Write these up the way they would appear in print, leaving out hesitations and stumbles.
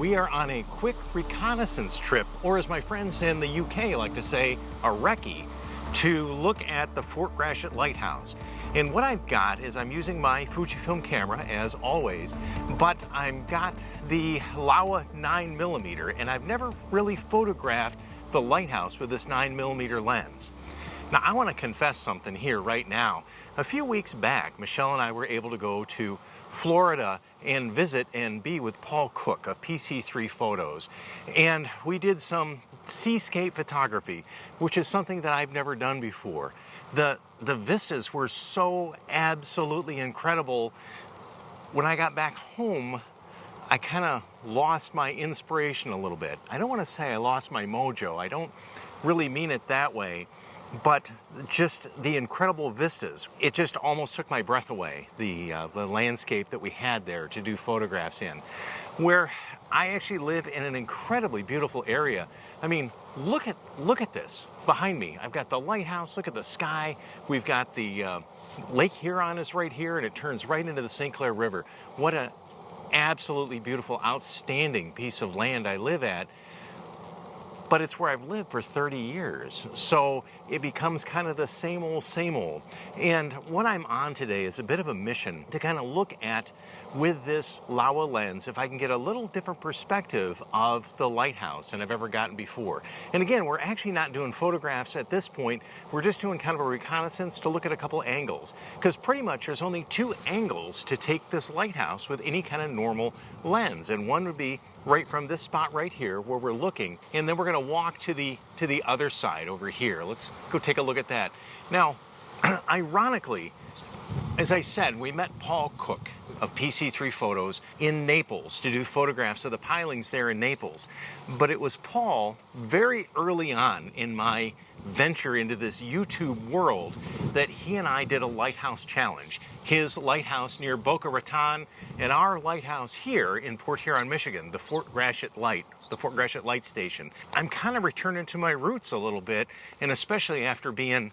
we are on a quick reconnaissance trip, or as my friends in the UK like to say, a recce, to look at the Fort Gratiot Lighthouse. And what I've got is I'm using my Fujifilm camera as always, but I've got the Laowa 9mm, and I've never really photographed the lighthouse with this 9mm lens. Now I want to confess something here right now. A few weeks back, Michelle and I were able to go to Florida and visit and be with Paul Cook of PC3 Photos. And we did some seascape photography, which is something that I've never done before. The vistas were so absolutely incredible. When I got back home, I kind of lost my inspiration a little bit. I don't want to say I lost my mojo. I don't really mean it that way. But just the incredible vistas, it just almost took my breath away, the landscape that we had there to do photographs in. Where I actually live in an incredibly beautiful area. I mean, look at this behind me. I've got the lighthouse, look at the sky. We've got the Lake Huron is right here, and it turns right into the St. Clair River. What an absolutely beautiful, outstanding piece of land I live at. But it's where I've lived for 30 years. So it becomes kind of the same old, same old. And what I'm on today is a bit of a mission to kind of look at, with this Laowa lens, if I can get a little different perspective of the lighthouse than I've ever gotten before. And again, we're actually not doing photographs at this point. We're just doing kind of a reconnaissance to look at a couple angles. Because pretty much there's only two angles to take this lighthouse with any kind of normal lens. And one would be right from this spot right here where we're looking, and then we're going to walk to the other side over here. Let's go take a look at that. Now, ironically, as I said, we met Paul Cook of PC3 Photos in Naples to do photographs of the pilings there in Naples. But it was Paul very early on in my venture into this YouTube world that he and I did a lighthouse challenge. His lighthouse near Boca Raton and our lighthouse here in Port Huron, Michigan, the Fort Gratiot Light Station. I'm kind of returning to my roots a little bit, and especially after being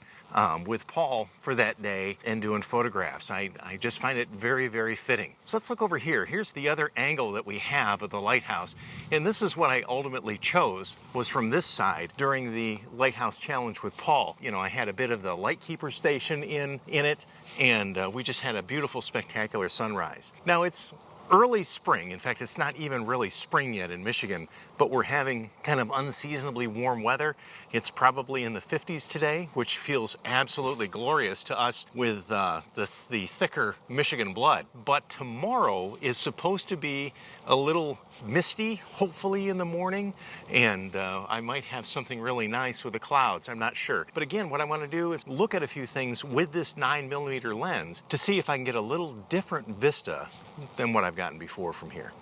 with Paul for that day and doing photographs. I just find it very, very fitting. So let's look over here. Here's the other angle that we have of the lighthouse. And this is what I ultimately chose, was from this side during the lighthouse challenge with Paul. You know, I had a bit of the lightkeeper station in it, and we just had a beautiful, spectacular sunrise. Now it's early spring. In fact, it's not even really spring yet in Michigan, but we're having kind of unseasonably warm weather. It's probably in the 50s today, which feels absolutely glorious to us with the thicker Michigan blood. But tomorrow is supposed to be a little misty, hopefully in the morning, and I might have something really nice with the clouds. I'm not sure. But again, what I want to do is look at a few things with this 9mm lens to see if I can get a little different vista than what I've gotten before from here.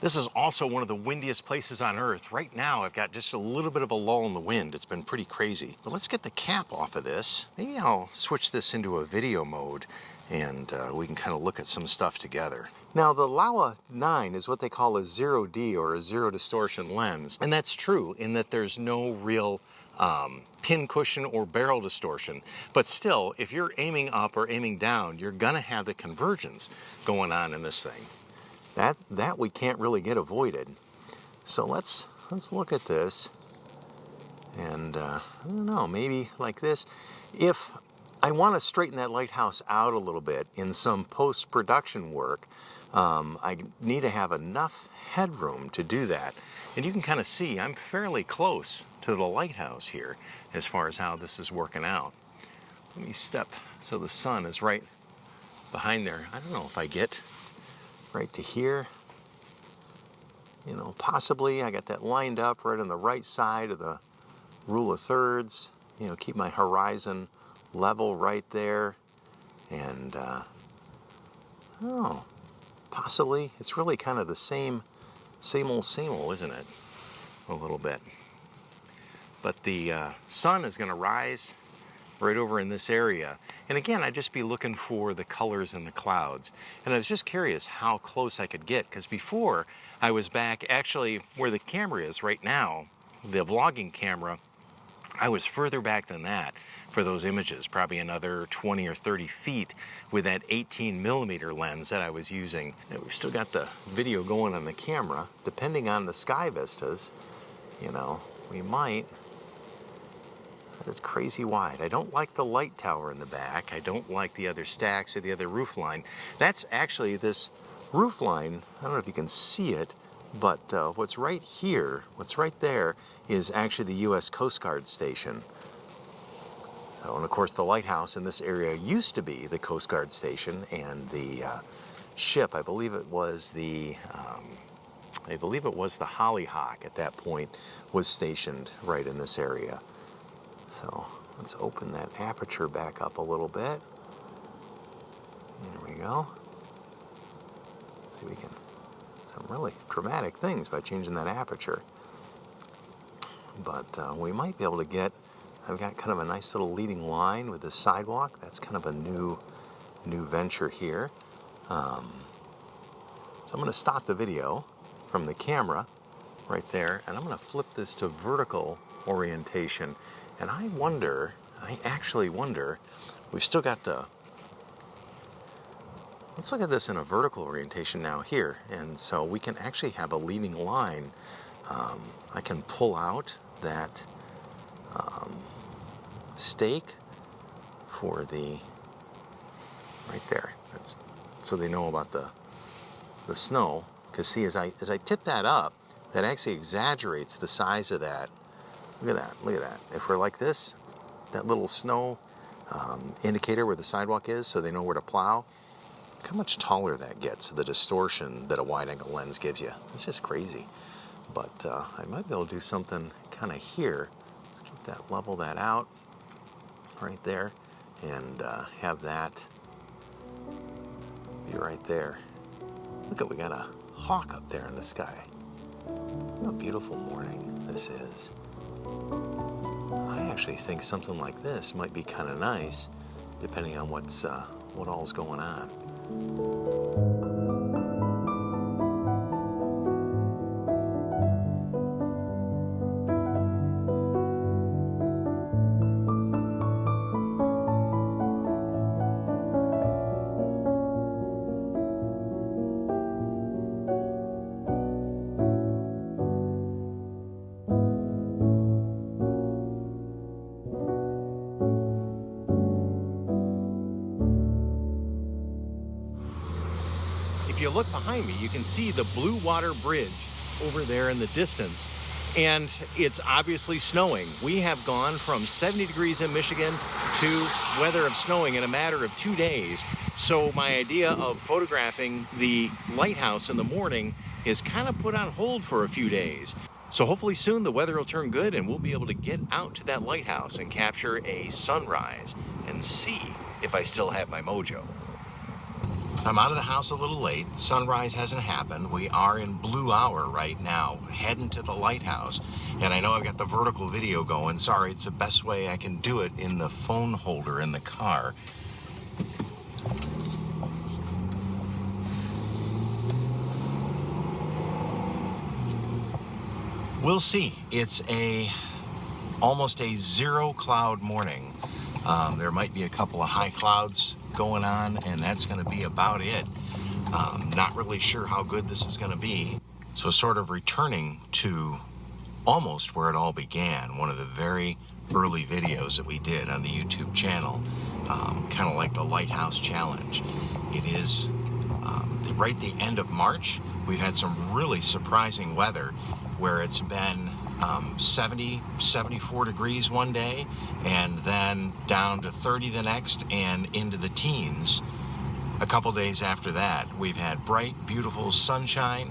This is also one of the windiest places on Earth. Right now, I've got just a little bit of a lull in the wind. It's been pretty crazy. But let's get the cap off of this. Maybe I'll switch this into a video mode, and we can kind of look at some stuff together. Now, the Laowa 9 is what they call a 0D, or a zero-distortion lens. And that's true in that there's no real pin cushion or barrel distortion. But still, if you're aiming up or aiming down, you're gonna have the convergence going on in this thing. That we can't really get avoided. So let's look at this, and I don't know, maybe like this. If I want to straighten that lighthouse out a little bit in some post-production work, I need to have enough headroom to do that. And you can kind of see I'm fairly close to the lighthouse here as far as how this is working out. Let me step so the sun is right behind there. I don't know if I get right to here. You know, possibly I got that lined up right on the right side of the rule of thirds. You know, keep my horizon level right there. And, oh, possibly it's really kind of the same old, isn't it? A little bit. But the sun is going to rise right over in this area. And again, I'd just be looking for the colors in the clouds. And I was just curious how close I could get, because before I was back actually where the camera is right now, the vlogging camera, I was further back than that for those images, probably another 20 or 30 feet with that 18mm lens that I was using. And we've still got the video going on the camera. Depending on the sky vistas, you know, we might. That is crazy wide. I don't like the light tower in the back. I don't like the other stacks or the other roof line. That's actually this roof line. I don't know if you can see it, but what's right here, what's right there, is actually the U.S. Coast Guard station. And of course, the lighthouse in this area used to be the Coast Guard station, and the ship, I believe it was the Hollyhock at that point, was stationed right in this area. So let's open that aperture back up a little bit. There we go. See, we can some really dramatic things by changing that aperture. But we might be able to get, I've got kind of a nice little leading line with the sidewalk. That's kind of a new venture here. So I'm going to stop the video from the camera right there, and I'm going to flip this to vertical orientation. And I actually wonder, we've still got let's look at this in a vertical orientation now here. And so we can actually have a leading line. I can pull out that stake for the, right there. That's so they know about the snow. Because see, as I tip that up, that actually exaggerates the size of that. Look at that, look at that. If we're like this, that little snow indicator where the sidewalk is, so they know where to plow, look how much taller that gets, the distortion that a wide-angle lens gives you. It's just crazy. But I might be able to do something kind of here. Let's keep that, level that out right there, and have that be right there. Look at, we got a hawk up there in the sky. What a beautiful morning this is. I actually think something like this might be kind of nice, depending on what all's going on. If you look behind me, you can see the Blue Water Bridge over there in the distance, and it's obviously snowing. We have gone from 70 degrees in Michigan to weather of snowing in a matter of 2 days. So my idea of photographing the lighthouse in the morning is kind of put on hold for a few days. So hopefully soon the weather will turn good and we'll be able to get out to that lighthouse and capture a sunrise and see if I still have my mojo. I'm out of the house a little late. Sunrise hasn't happened. We are in blue hour right now, heading to the lighthouse. And I know I've got the vertical video going. Sorry, it's the best way I can do it in the phone holder in the car. We'll see. It's almost a zero cloud morning. There might be a couple of high clouds going on, and that's going to be about it. Not really sure how good this is going to be. So sort of returning to almost where it all began, one of the very early videos that we did on the YouTube channel, kind of like the Lighthouse Challenge. It is right at the end of March. We've had some really surprising weather where it's been 70, 74 degrees one day, and then down to 30 the next, and into the teens a couple days after that. We've had bright, beautiful sunshine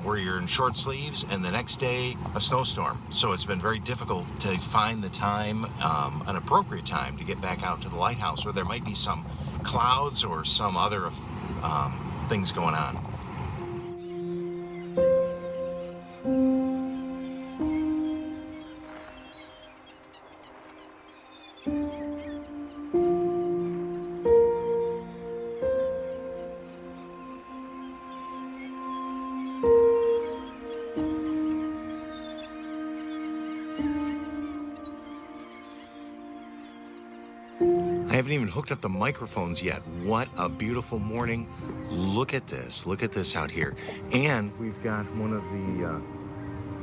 where you're in short sleeves, and the next day a snowstorm. So it's been very difficult to find the time, an appropriate time to get back out to the lighthouse, where there might be some clouds or some other things going on. haven't even hooked up the microphones yet. What a beautiful morning. Look at this out here. And we've got one of the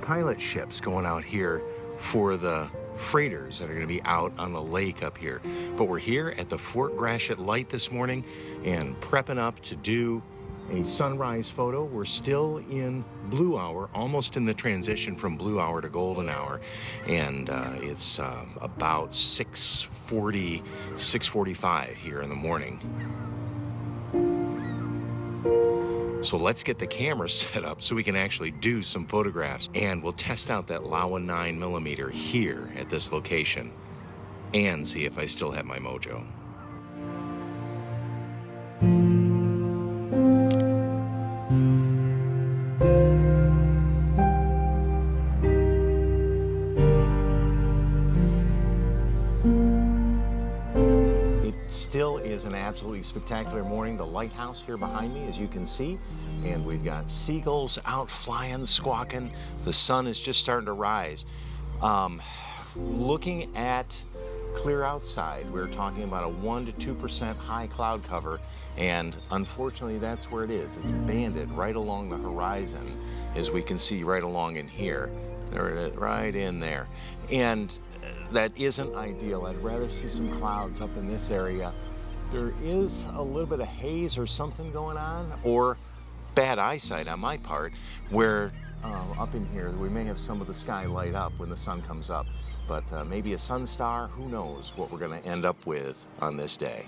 pilot ships going out here for the freighters that are going to be out on the lake up here. But we're here at the Fort Gratiot Light this morning and prepping up to do a sunrise photo. We're still in blue hour, almost in the transition from blue hour to golden hour, and it's about 6:40, 6:45 here in the morning. So let's get the camera set up so we can actually do some photographs, and we'll test out that Laowa 9mm here at this location and see if I still have my mojo. Still is an absolutely spectacular morning. The lighthouse here behind me, as you can see, and we've got seagulls out flying, squawking. The sun is just starting to rise. Looking at clear outside, we're talking about a 1 to 2% high cloud cover, and unfortunately that's where it is. It's banded right along the horizon, as we can see right along in here. They're right in there, and that isn't ideal. I'd rather see some clouds up in this area. There is a little bit of haze or something going on, or bad eyesight on my part, where up in here we may have some of the sky light up when the sun comes up, but maybe a sun star. Who knows what we're going to end up with on this day.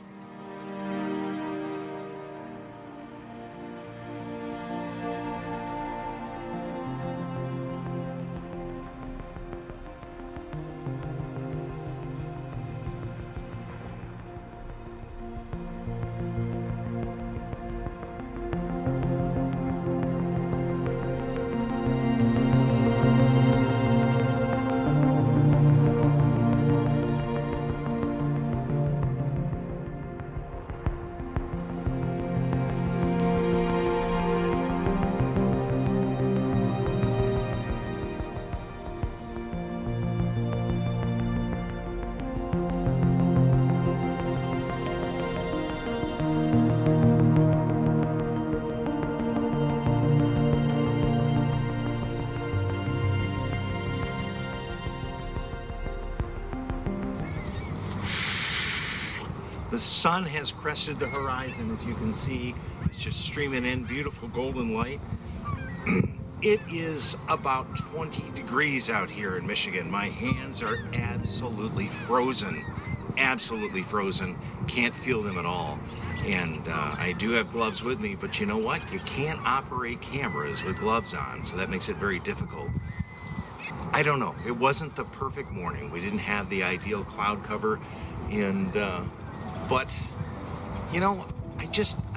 The sun has crested the horizon, as you can see. It's just streaming in, beautiful golden light. It is about 20 degrees out here in Michigan. My hands are absolutely frozen. Absolutely frozen. Can't feel them at all. And I do have gloves with me, but you know what? You can't operate cameras with gloves on, so that makes it very difficult. I don't know. It wasn't the perfect morning. We didn't have the ideal cloud cover, and but you know, I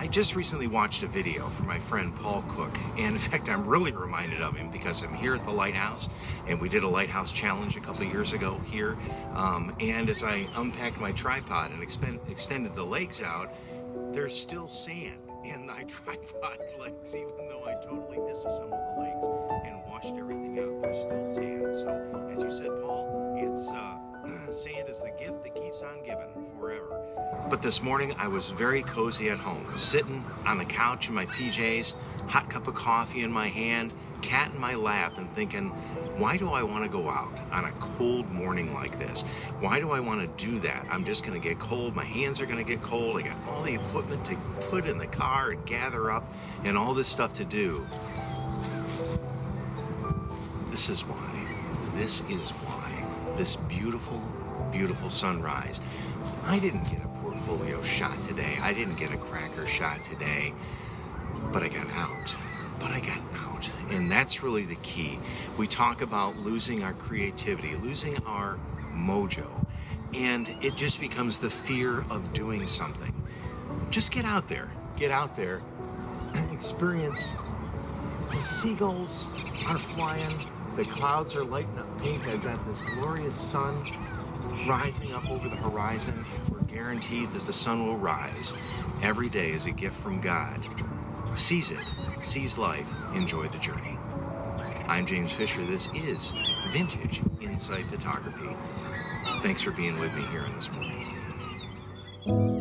just recently watched a video from my friend Paul Cook, and in fact I'm really reminded of him because I'm here at the lighthouse, and we did a lighthouse challenge a couple of years ago here, and as I unpacked my tripod and extended the legs out, there's still sand in my tripod legs, even though I totally disassembled the legs and washed everything out. There's still sand. So as you said, Paul, it's sand is the gift that keeps on giving forever. But this morning I was very cozy at home, sitting on the couch in my PJs, hot cup of coffee in my hand, cat in my lap, and thinking, why do I want to go out on a cold morning like this? Why do I want to do that? I'm just going to get cold. My hands are going to get cold. I got all the equipment to put in the car and gather up and all this stuff to do. This is why. This is why. This beautiful, beautiful sunrise. I didn't get a portfolio shot today. I didn't get a cracker shot today, but I got out. And that's really the key. We talk about losing our creativity, losing our mojo, and it just becomes the fear of doing something. Just get out there, experience. The seagulls are flying, the clouds are lighting up pink. I've got this glorious sun rising up over the horizon. We're guaranteed that the sun will rise. Every day is a gift from God. Seize it, seize life, enjoy the journey. I'm James Fisher. This is Vintage Insight Photography. Thanks for being with me here on this morning. you.